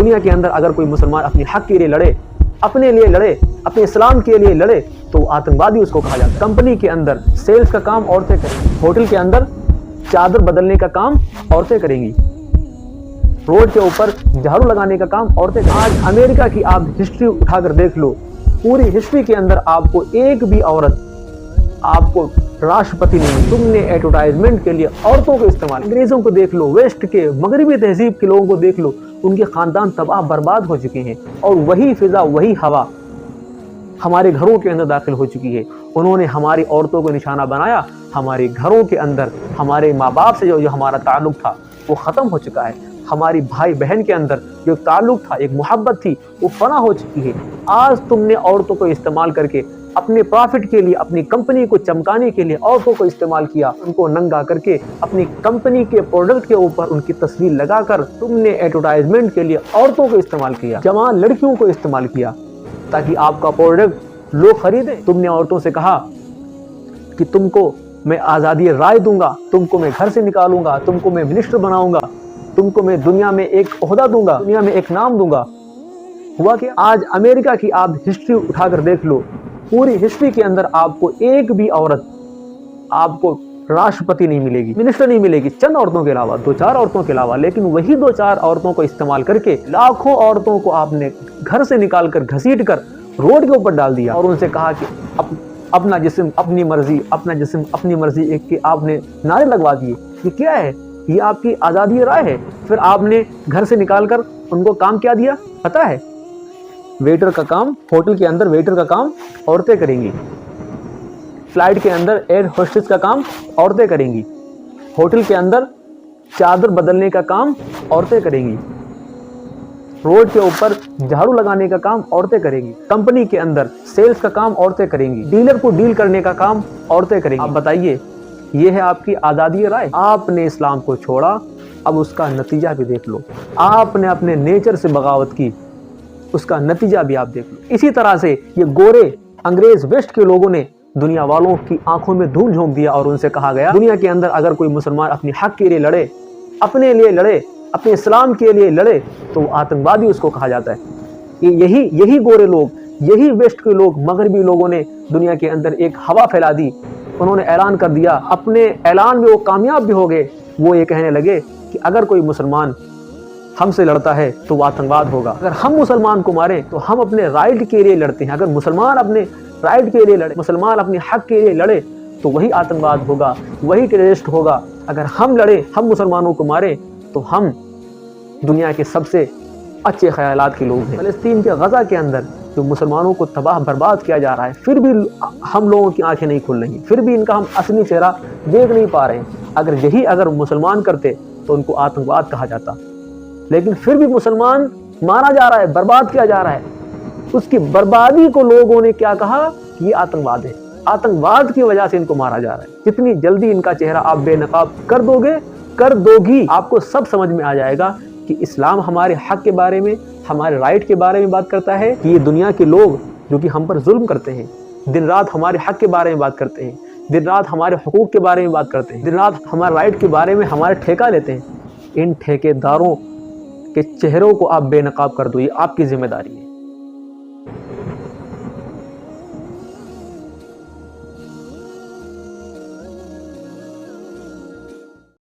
دنیا کے اندر اگر کوئی مسلمان اپنی حق کے لیے لڑے، اپنے لیے لڑے، اپنے اسلام کے لیے لڑے تو آتنکوادی اس کو کہا جاتا ہے۔ کمپنی کے اندر سیلز کا کام عورتیں کریں گی، ہوٹل کے اندر چادر بدلنے کا کام عورتیں کریں گی، روڈ کے اوپر جھاڑو لگانے کا کام عورتیں کریں گی۔ آج امریکہ کی آپ ہسٹری اٹھا کر دیکھ لو، پوری ہسٹری کے اندر آپ کو ایک بھی عورت آپ کو راشٹرپتی نہیں ملی۔ تم نے ایڈورٹائزمنٹ کے لیے عورتوں کو استعمال۔ انگریزوں کو دیکھ لو، ویسٹ کے مغربی تہذیب کے لوگوں کو دیکھ لو، ان کے خاندان تباہ برباد ہو چکے ہیں، اور وہی فضا، وہی ہوا ہمارے گھروں کے اندر داخل ہو چکی ہے۔ انہوں نے ہماری عورتوں کو نشانہ بنایا، ہمارے گھروں کے اندر ہمارے ماں باپ سے جو ہمارا تعلق تھا وہ ختم ہو چکا ہے، ہماری بھائی بہن کے اندر جو تعلق تھا، ایک محبت تھی، وہ فنا ہو چکی ہے۔ آج تم نے عورتوں کو استعمال کر کے اپنے پرافٹ کے لیے، اپنی کمپنی کو چمکانے کے لیے عورتوں کو استعمال کیا، ان کو ننگا کر کے اپنی کمپنی کے پروڈکٹ کے اوپر ان کی تصویر لگا کر تم نے ایڈورٹائزمنٹ کے لیے عورتوں کو استعمال کیا، جوان لڑکیوں کو استعمال کیا تاکہ آپ کا پروڈکٹ لوگ خریدیں۔ تم نے عورتوں سے کہا کہ تم کو میں آزادی رائے دوں گا، تم کو میں گھر سے نکالوں گا، تم کو میں منسٹر بناؤں گا، تم کو میں دنیا میں ایک عہدہ دوں گا، دنیا میں ایک نام دوں گا۔ ہوا کہ آج امریکہ کی آپ ہسٹری اٹھا کر دیکھ لو، پوری ہسٹری کے اندر آپ کو ایک بھی عورت آپ کو راشٹرپتی نہیں ملے گی، منسٹر نہیں ملے گی، چند عورتوں کے علاوہ، دو چار عورتوں کے علاوہ۔ لیکن وہی دو چار عورتوں کو استعمال کر کے لاکھوں عورتوں کو آپ نے گھر سے نکال کر گھسیٹ کر روڈ کے اوپر ڈال دیا، اور ان سے کہا کہ اپنا جسم اپنی مرضی، اپنا جسم اپنی مرضی، ایک کہ آپ نے نعرے لگوا دیے۔ یہ کیا ہے؟ یہ آپ کی آزادی رائے ہے۔ پھر آپ نے گھر سے نکال کر ان کو کام کیا دیا پتہ ہے؟ ویٹر کا کام، ہوٹل کے اندر ویٹر کا کام عورتیں کریں گی، فلائٹ کے اندر ایئر ہوسٹس کا کام عورتیں کریں گی، ہوٹل کے اندر چادر بدلنے کا کام عورتیں کریں گی، روڈ کے اوپر جھاڑو لگانے کا کام عورتیں کریں گی، کمپنی کے اندر سیلز کا کام عورتیں کریں گی، ڈیلر کو ڈیل کرنے کا کام عورتیں کریں گی۔ آپ بتائیے، یہ ہے آپ کی آزادی رائے؟ آپ نے اسلام کو چھوڑا، اب اس کا نتیجہ بھی دیکھ لو۔ آپ نے اپنے نیچر سے بغاوت کی، اس کا نتیجہ بھی آپ دیکھ لو۔ اسی طرح سے یہ گورے انگریز ویسٹ کے لوگوں نے دنیا والوں کی آنکھوں میں دھول جھونک دیا، اور ان سے کہا گیا دنیا کے اندر اگر کوئی مسلمان اپنی حق کے لیے لڑے، اپنے لیے لڑے، اپنے اسلام کے لیے لڑے تو آتنکوادی اس کو کہا جاتا ہے۔ یہی گورے لوگ، یہی ویسٹ کے لوگ، مغربی لوگوں نے دنیا کے اندر ایک ہوا پھیلا دی۔ انہوں نے اعلان کر دیا، اپنے اعلان میں وہ کامیاب بھی ہو گئے۔ وہ یہ کہنے لگے کہ اگر کوئی مسلمان ہم سے لڑتا ہے تو وہ آتنکواد ہوگا، اگر ہم مسلمان کو ماریں تو ہم اپنے رائٹ کے لیے لڑتے ہیں، اگر مسلمان اپنے رائٹ کے لیے لڑے، مسلمان اپنے حق کے لیے لڑے تو وہی آتنکواد ہوگا، وہی ٹیررسٹ ہوگا۔ اگر ہم لڑیں، ہم مسلمانوں کو ماریں تو ہم دنیا کے سب سے اچھے خیالات کے لوگ ہیں۔ فلسطین کے غزہ کے اندر جو مسلمانوں کو تباہ برباد کیا جا رہا ہے، پھر بھی ہم لوگوں کی آنکھیں نہیں کھل رہی، پھر بھی ان کا ہم اصلی چہرہ دیکھ نہیں پا رہے ہیں۔ اگر مسلمان کرتے تو ان کو آتنکواد کہا جاتا، لیکن پھر بھی مسلمان مارا جا رہا ہے، برباد کیا جا رہا ہے۔ اس کی بربادی کو لوگوں نے کیا کہا کہ یہ آتنکواد ہے، آتنکواد کی وجہ سے ان کو مارا جا رہا ہے۔ جتنی جلدی ان کا چہرہ آپ بے نقاب کر دو گے، کر دو گی، آپ کو سب سمجھ میں آ جائے گا کہ اسلام ہمارے حق کے بارے میں، ہمارے رائٹ کے بارے میں بات کرتا ہے، کہ یہ دنیا کے لوگ جو کہ ہم پر ظلم کرتے ہیں، دن رات ہمارے حق کے بارے میں بات کرتے ہیں، دن رات ہمارے حقوق کے بارے میں بات کرتے ہیں، دن رات ہمارے رائٹ کے بارے میں ہمارے ٹھیکہ لیتے ہیں، ان ٹھیکے داروں کے چہروں کو آپ بے نقاب کر دو، یہ آپ کی ذمہ داری ہے۔